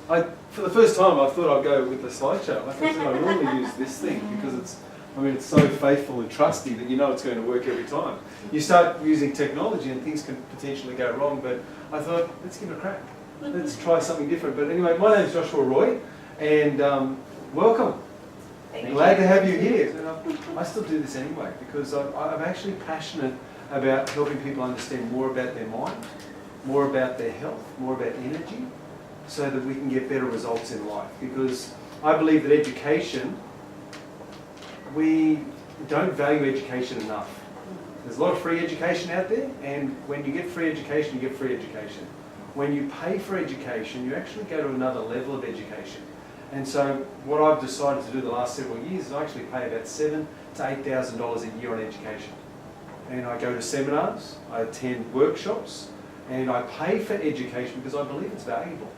for the first time, I thought I'd go with the slideshow. Like I said, I normally use this thing because it's so faithful and trusty that you know it's going to work every time. You start using technology and things can potentially go wrong, but I thought, let's give it a crack. Let's try something different. But anyway, my name is Joshua Roy, and welcome. Glad to have you here. And I still do this anyway because I'm actually passionate about helping people understand more about their mind, more about their health, more about energy, so that we can get better results in life. Because I believe that education, we don't value education enough. There's a lot of free education out there, and when you get free education, you get free education. When you pay for education, you actually go to another level of education. And so what I've decided to do the last several years is I actually pay about $7,000 to $8,000 a year on education. And I go to seminars, I attend workshops, and I pay for education because I believe it's valuable.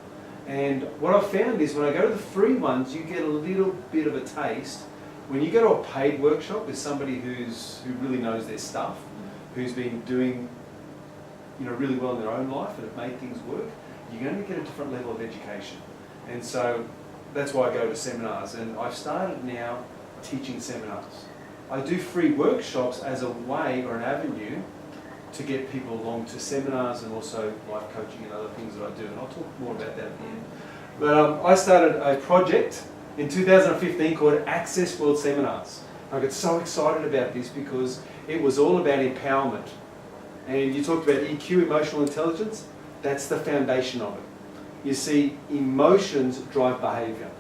And what I've found is when I go to the free ones, you get a little bit of a taste. When you go to a paid workshop with somebody who really knows their stuff, who's been doing really well in their own life and have made things work, you're going to get a different level of education. And so that's why I go to seminars. And I've started now teaching seminars. I do free workshops as a way or an avenue to get people along to seminars and also life coaching and other things that I do. And I'll talk more about that at the end. But I started a project in 2015 called Access World Seminars. I got so excited about this because it was all about empowerment. And you talked about EQ, emotional intelligence. That's the foundation of it. You see, emotions drive behaviour.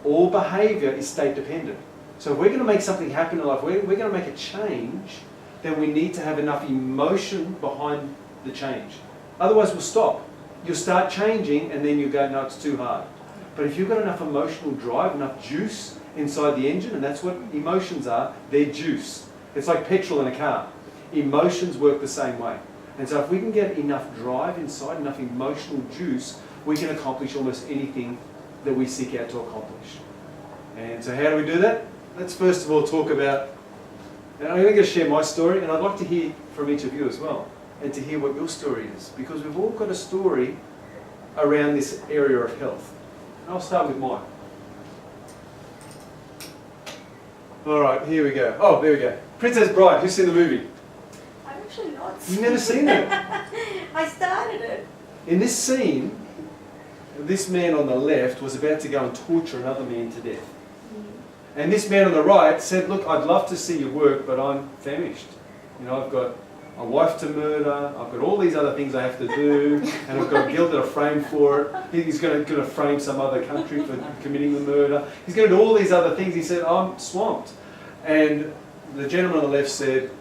All behaviour is state dependent. So if we're going to make something happen in life, we're going to make a change, then we need to have enough emotion behind the change. Otherwise we'll stop. You'll start changing and then you go, no, it's too hard. But if you've got enough emotional drive, enough juice inside the engine, and that's what emotions are, they're juice. It's like petrol in a car. Emotions work the same way. And so if we can get enough drive inside, enough emotional juice, we can accomplish almost anything that we seek out to accomplish. And so how do we do that? Let's first of all talk about, and I'm going to share my story, and I'd like to hear from each of you as well, and to hear what your story is, because we've all got a story around this area of health. And I'll start with mine. All right, here we go. Oh, there we go. Princess Bride, who's seen the movie? I've actually not You've never seen it? I started it. In this scene, this man on the left was about to go and torture another man to death. And this man on the right said, look, I'd love to see you work, but I'm famished. I've got a wife to murder, I've got all these other things I have to do, and I've got guilt that I'm framed for it. He's going to frame some other country for committing the murder. He's going to do all these other things. He said, I'm swamped. And the gentleman on the left said,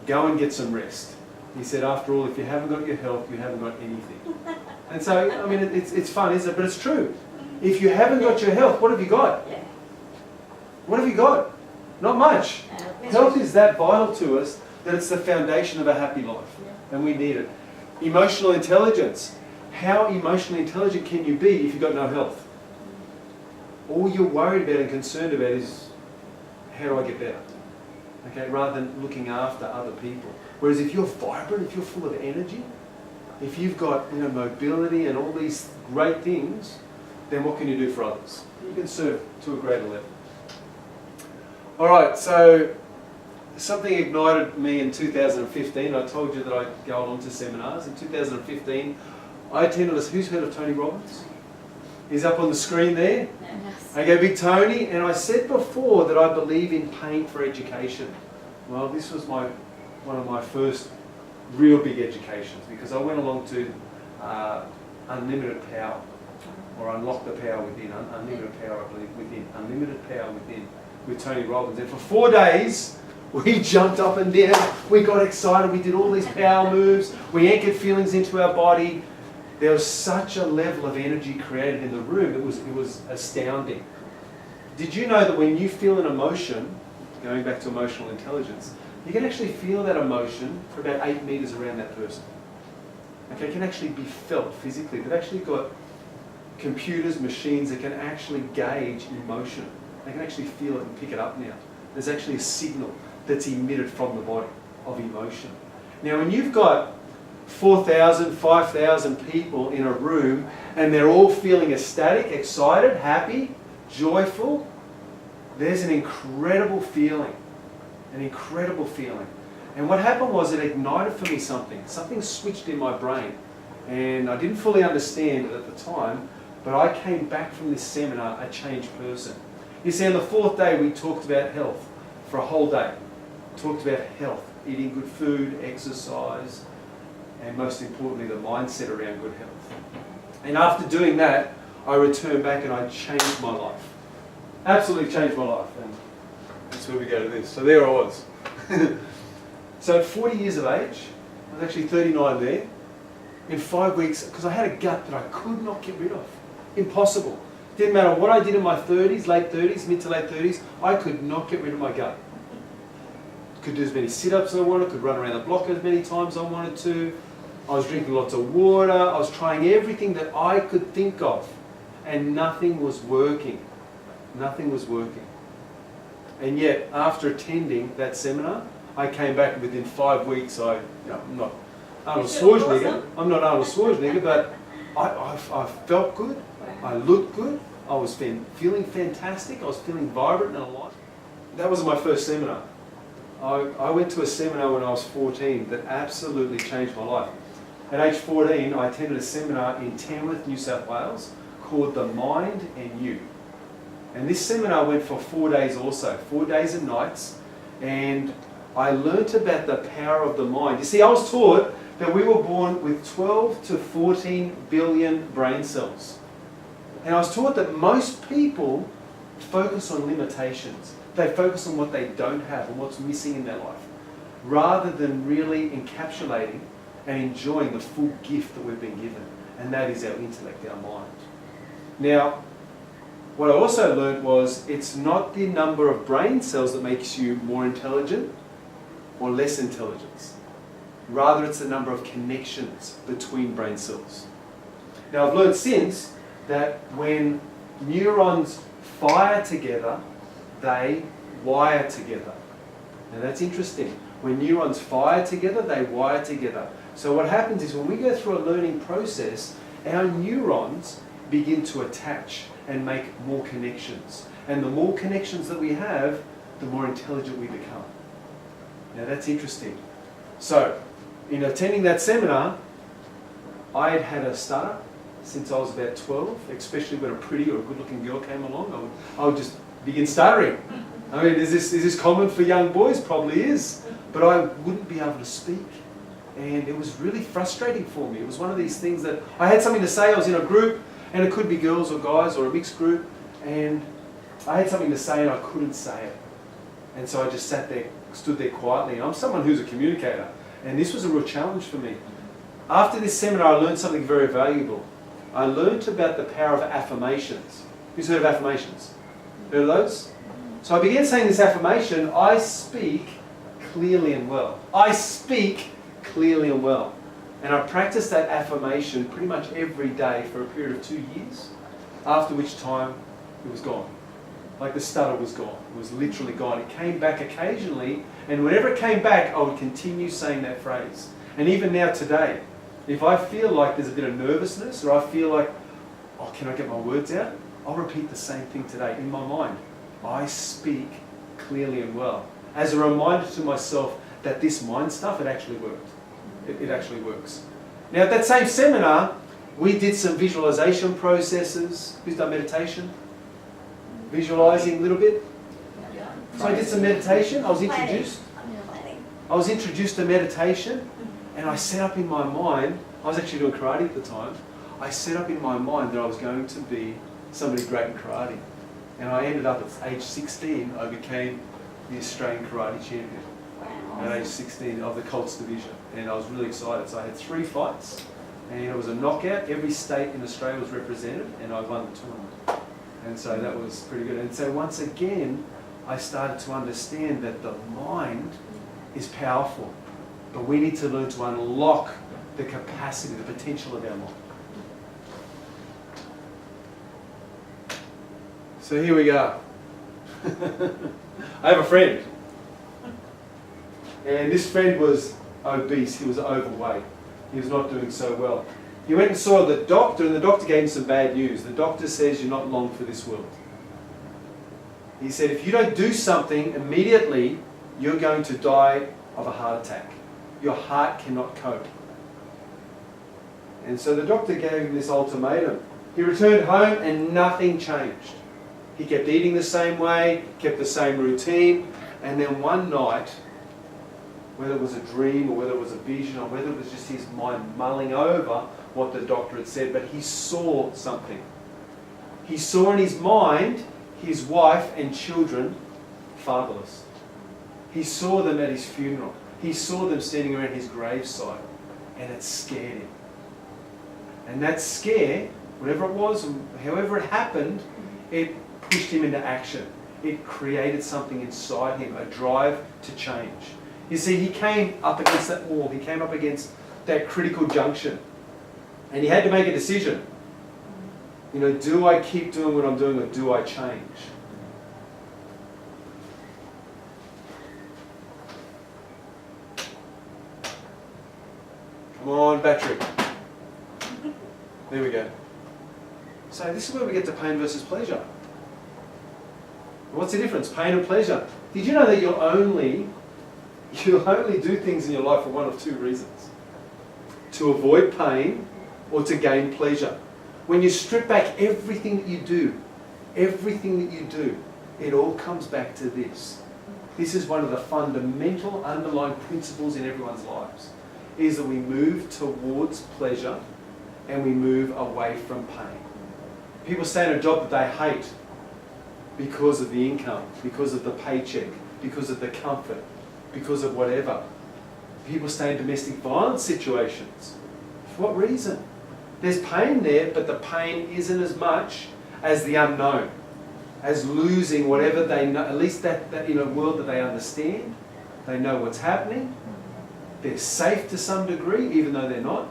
go and get some rest. He said, after all, if you haven't got your health, you haven't got anything. And so, I mean, it's fun, isn't it? But it's true. If you haven't got your health, what have you got? What have you got? Not much. Health is that vital to us that it's the foundation of a happy life. And we need it. Emotional intelligence. How emotionally intelligent can you be if you've got no health? All you're worried about and concerned about is, how do I get better? Okay, rather than looking after other people. Whereas if you're vibrant, if you're full of energy, if you've got mobility and all these great things, then what can you do for others? You can serve to a greater level. All right, so something ignited me in 2015. I told you that I go along to seminars. In 2015, I attended who's heard of Tony Robbins? He's up on the screen there. Yes. Okay, Big Tony. And I said before that I believe in paying for education. Well, this was one of my first real big educations, because I went along to Unlimited Power, or Unlock the Power Within, Unlimited Power, I believe, Within, Unlimited Power Within, with Tony Robbins. And for 4 days, we jumped up and down, we got excited, we did all these power moves, we anchored feelings into our body. There was such a level of energy created in the room, it was astounding. Did you know that when you feel an emotion, going back to emotional intelligence, you can actually feel that emotion for about 8 meters around that person? Okay, it can actually be felt physically. They've actually got computers, machines that can actually gauge emotion. They can actually feel it and pick it up now. There's actually a signal that's emitted from the body of emotion. Now, when you've got 4,000, 5,000 people in a room, and they're all feeling ecstatic, excited, happy, joyful. There's an incredible feeling. An incredible feeling. And what happened was it ignited for me something. Something switched in my brain. And I didn't fully understand it at the time, but I came back from this seminar a changed person. You see, on the fourth day we talked about health for a whole day. Talked about health, eating good food, exercise, and most importantly the mindset around good health. And after doing that, I returned back and I changed my life. Absolutely changed my life. And that's where we go to this. So there I was. So at 40 years of age, I was actually 39 there, in 5 weeks, because I had a gut that I could not get rid of. Impossible. Didn't matter what I did in my 30s, late 30s, mid to late 30s, I could not get rid of my gut. Could do as many sit-ups as I wanted, could run around the block as many times as I wanted to. I was drinking lots of water, I was trying everything that I could think of, and nothing was working. Nothing was working. And yet, after attending that seminar, I came back and within 5 weeks. I'm not Arnold Schwarzenegger. Awesome. I'm not Arnold Schwarzenegger, but I felt good. I looked good. I was feeling fantastic. I was feeling vibrant and alive. That was my first seminar. I went to a seminar when I was 14 that absolutely changed my life. At age 14, I attended a seminar in Tamworth, New South Wales, called The Mind and You. And this seminar went for 4 days also, 4 days and nights, and I learnt about the power of the mind. You see, I was taught that we were born with 12 to 14 billion brain cells. And I was taught that most people focus on limitations. They focus on what they don't have and what's missing in their life, rather than really encapsulating and enjoying the full gift that we've been given, and that is our intellect, our mind. Now, what I also learned was it's not the number of brain cells that makes you more intelligent or less intelligence. Rather, it's the number of connections between brain cells. Now, I've learned since that when neurons fire together, they wire together. Now, that's interesting. When neurons fire together, they wire together. So what happens is when we go through a learning process, our neurons begin to attach and make more connections. And the more connections that we have, the more intelligent we become. Now that's interesting. So, in attending that seminar, I had had a stutter since I was about 12, especially when a pretty or a good-looking girl came along. I would just begin stuttering. I mean, is this common for young boys? Probably is. But I wouldn't be able to speak. And it was really frustrating for me. It was one of these things that I had something to say. I was in a group, and it could be girls or guys or a mixed group, and I had something to say and I couldn't say it. And so I just sat there, stood there quietly. And I'm someone who's a communicator, and this was a real challenge for me. After this seminar, I learned something very valuable. I learned about the power of affirmations. Who's heard of affirmations? Heard of those? So I began saying this affirmation: I speak clearly and well. I speak clearly and well. And I practiced that affirmation pretty much every day for a period of 2 years, after which time it was gone. Like the stutter was gone. It was literally gone. It came back occasionally, and whenever it came back, I would continue saying that phrase. And even now today, if I feel like there's a bit of nervousness, or I feel like, oh, can I get my words out? I'll repeat the same thing today in my mind. I speak clearly and well. As a reminder to myself that this mind stuff, it actually worked. It actually works. Now, at that same seminar, we did some visualization processes. Who's done meditation? Visualizing a little bit. So I did some meditation. I was introduced to meditation, and I set up in my mind, I was actually doing karate at the time, I set up in my mind that I was going to be somebody great in karate. And I ended up at age 16, I became the Australian karate champion. At age 16 of the Colts division, and I was really excited. So I had 3 fights, and it was a knockout. Every state in Australia was represented, and I won the tournament. And so that was pretty good. And so once again, I started to understand that the mind is powerful, but we need to learn to unlock the capacity, the potential of our mind. So here we go. I have a friend. And this friend was obese, he was overweight. He was not doing so well. He went and saw the doctor, and the doctor gave him some bad news. The doctor says, you're not long for this world. He said, if you don't do something immediately, you're going to die of a heart attack. Your heart cannot cope. And so the doctor gave him this ultimatum. He returned home and nothing changed. He kept eating the same way, kept the same routine, and then one night, whether it was a dream or whether it was a vision or whether it was just his mind mulling over what the doctor had said, but he saw something. He saw in his mind his wife and children fatherless. He saw them at his funeral. He saw them standing around his graveside, and it scared him. And that scare, whatever it was, however it happened, it pushed him into action. It created something inside him, a drive to change. You see, he came up against that wall. He came up against that critical junction. And he had to make a decision. You know, do I keep doing what I'm doing or do I change? Come on, battery. There we go. So this is where we get to pain versus pleasure. What's the difference? Pain and pleasure. Did you know that you'll only do things in your life for one of two reasons? To avoid pain or to gain pleasure. When you strip back everything that you do, it all comes back to this. This is one of the fundamental underlying principles in everyone's lives, is that we move towards pleasure and we move away from pain. People stay in a job that they hate because of the income, because of the paycheck, because of the comfort, because of whatever. People stay in domestic violence situations. For what reason? There's pain there, but the pain isn't as much as the unknown, as losing whatever they know, at least that in a world that they understand. They know what's happening. They're safe to some degree, even though they're not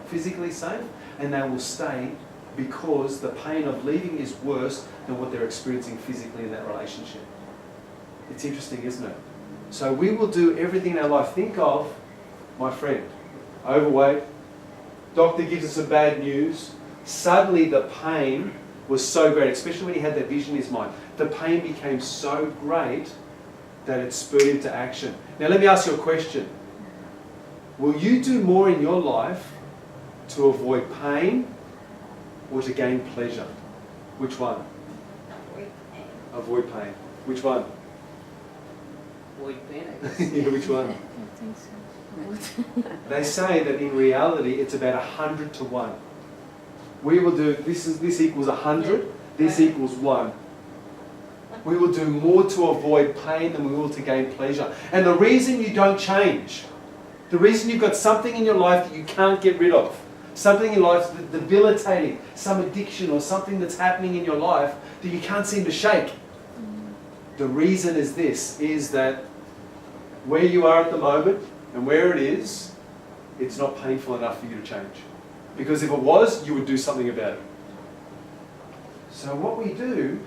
physically safe, and they will stay because the pain of leaving is worse than what they're experiencing physically in that relationship. It's interesting, isn't it? So we will do everything in our life. Think of my friend, overweight, doctor gives us some bad news. Suddenly the pain was so great, especially when he had that vision in his mind. The pain became so great that it spurred him to action. Now let me ask you a question. Will you do more in your life to avoid pain or to gain pleasure? Which one? Avoid pain. Avoid pain. Which one? Avoid pain, I guess. Yeah, which one? I think so. They say that in reality it's about 100 to 1. We will do, this equals 100, this equals 1. We will do more to avoid pain than we will to gain pleasure. And the reason you don't change, the reason you've got something in your life that you can't get rid of, something in life that's debilitating, some addiction or something that's happening in your life that you can't seem to shake. The reason is this, is that where you are at the moment and where it is, it's not painful enough for you to change. Because if it was, you would do something about it. So what we do,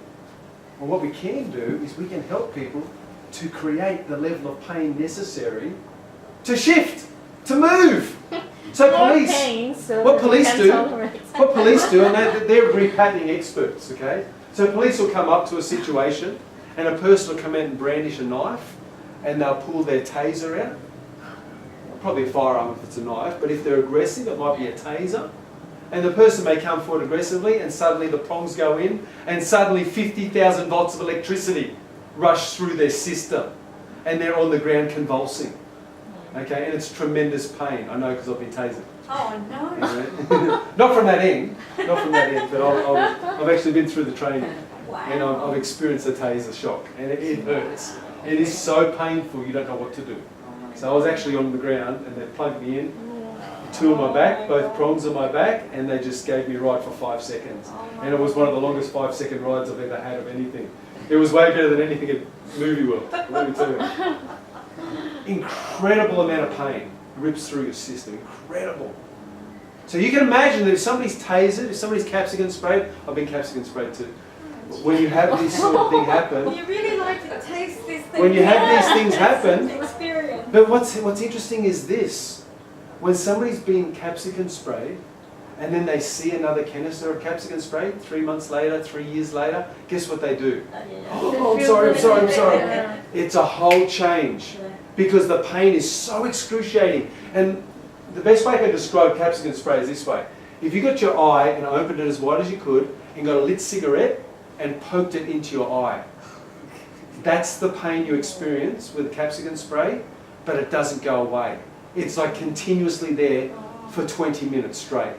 or what we can do, is we can help people to create the level of pain necessary to shift, to move. So police, Pain, so what that police we can do, tolerate. what police do, and they're repatterning experts, okay? So police will come up to a situation and a person will come out and brandish a knife and they'll pull their taser out. Probably a firearm if it's a knife, but if they're aggressive, it might be a taser. And the person may come forward aggressively and suddenly the prongs go in and suddenly 50,000 volts of electricity rush through their system and they're on the ground convulsing. Okay, and it's tremendous pain. I know because I've been tasered. Oh no. Not from that end, but I've actually been through the training. Wow. And I've experienced a taser shock, and it hurts. It is so painful, you don't know what to do. So I was actually on the ground, and they plugged me in, two on my back, both prongs on my back, and they just gave me a ride for 5 seconds. And it was one of the longest 5-second rides I've ever had of anything. It was way better than anything in movie world, let me tell you. Incredible amount of pain rips through your system, incredible. So you can imagine that if somebody's tasered, if somebody's capsicum sprayed, I've been capsicum sprayed too. When you have this sort of thing happen, You really like to taste this thing. when you have these things happen, Experience. but what's interesting is this. when somebody's been capsicum sprayed, and then they see another canister of capsicum spray 3 months later, 3 years later, guess what they do? Oh, I'm sorry. It's a whole change because the pain is so excruciating. And the best way I can describe capsicum spray is this way. If you got your eye and opened it as wide as you could and got a lit cigarette and poked it into your eye, that's the pain you experience with capsicum spray, but it doesn't go away. It's like continuously there for 20 minutes straight.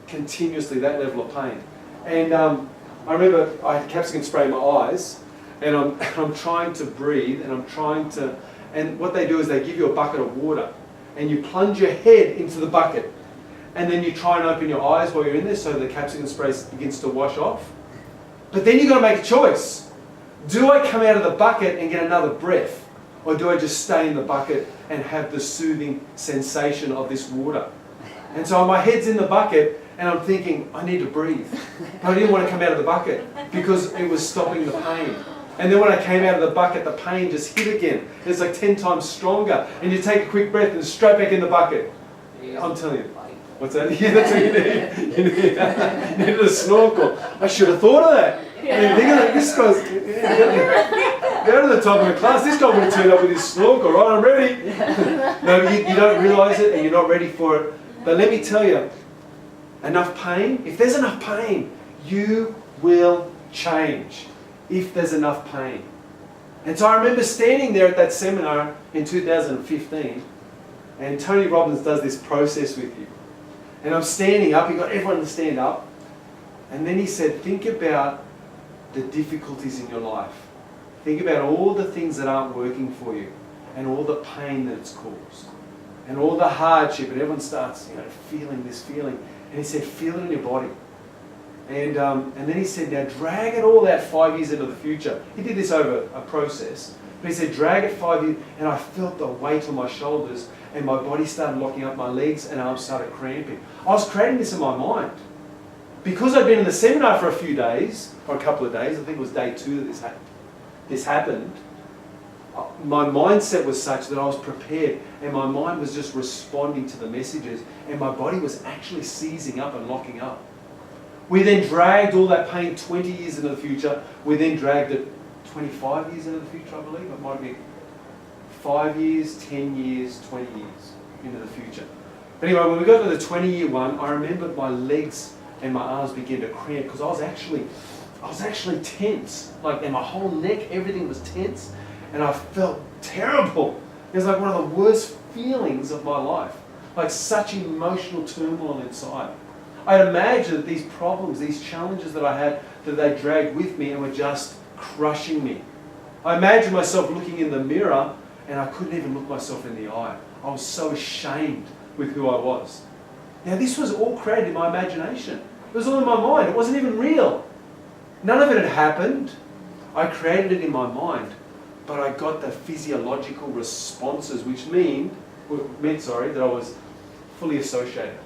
Continuously, that level of pain. And I remember I had capsicum spray in my eyes, and I'm trying to breathe, and what they do is they give you a bucket of water, and you plunge your head into the bucket, and then you try and open your eyes while you're in there so the capsicum spray begins to wash off. But then you've got to make a choice. Do I come out of the bucket and get another breath, or do I just stay in the bucket and have the soothing sensation of this water? And so my head's in the bucket, and I'm thinking, I need to breathe. But I didn't want to come out of the bucket because it was stopping the pain. And then when I came out of the bucket, the pain just hit again. It's like 10 times stronger. And you take a quick breath and straight back in the bucket. I'm telling you. What's that? Yeah, that's what you need. You needed a snorkel. I should have thought of that. I mean, this guy's... Go to the top of the class. This guy would have turned up with his snorkel. Right, I'm ready. No, you don't realise it and you're not ready for it. But let me tell you, enough pain, if there's enough pain, you will change. If there's enough pain. And so I remember standing there at that seminar in 2015, and Tony Robbins does this process with you. And I'm standing up, he got everyone to stand up, and then he said, think about the difficulties in your life. Think about all the things that aren't working for you, and all the pain that it's caused, and all the hardship, and everyone starts, feeling this feeling. And he said, feel it in your body. And then he said, now drag it all out 5 years into the future. He did this over a process. But he said, drag it 5 years. And I felt the weight on my shoulders, and my body started locking up, my legs and arms started cramping. I was creating this in my mind. Because I'd been in the seminar for a few days, or a couple of days, I think it was day 2 that this happened, my mindset was such that I was prepared, and my mind was just responding to the messages, and my body was actually seizing up and locking up. We then dragged all that pain 20 years into the future. We then dragged it 25 years into the future, I believe. It might be 5 years, 10 years, 20 years into the future. But anyway, when we got to the 20-year one, I remember my legs and my arms began to cramp because I was actually tense. And my whole neck, everything was tense. And I felt terrible. It was like one of the worst feelings of my life. Like such emotional turmoil inside. I'd imagine that these problems, these challenges that I had, that they dragged with me and were just crushing me. I imagined myself looking in the mirror and I couldn't even look myself in the eye. I was so ashamed with who I was. Now this was all created in my imagination. It was all in my mind. It wasn't even real. None of it had happened. I created it in my mind. But I got the physiological responses, which meant that I was fully associated.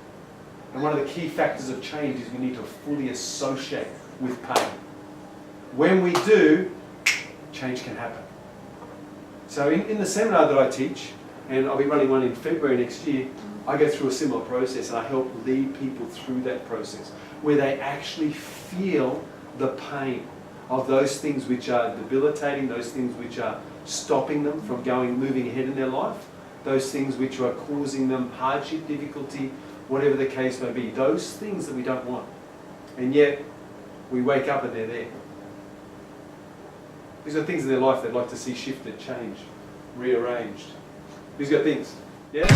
And one of the key factors of change is we need to fully associate with pain. When we do, change can happen. So in the seminar that I teach, and I'll be running one in February next year, I go through a similar process and I help lead people through that process where they actually feel the pain of those things which are debilitating, those things which are stopping them from moving ahead in their life, those things which are causing them hardship, difficulty, whatever the case may be, those things that we don't want. And yet, we wake up and they're there. These are things in their life they'd like to see shifted, changed, rearranged. These are things. Yeah?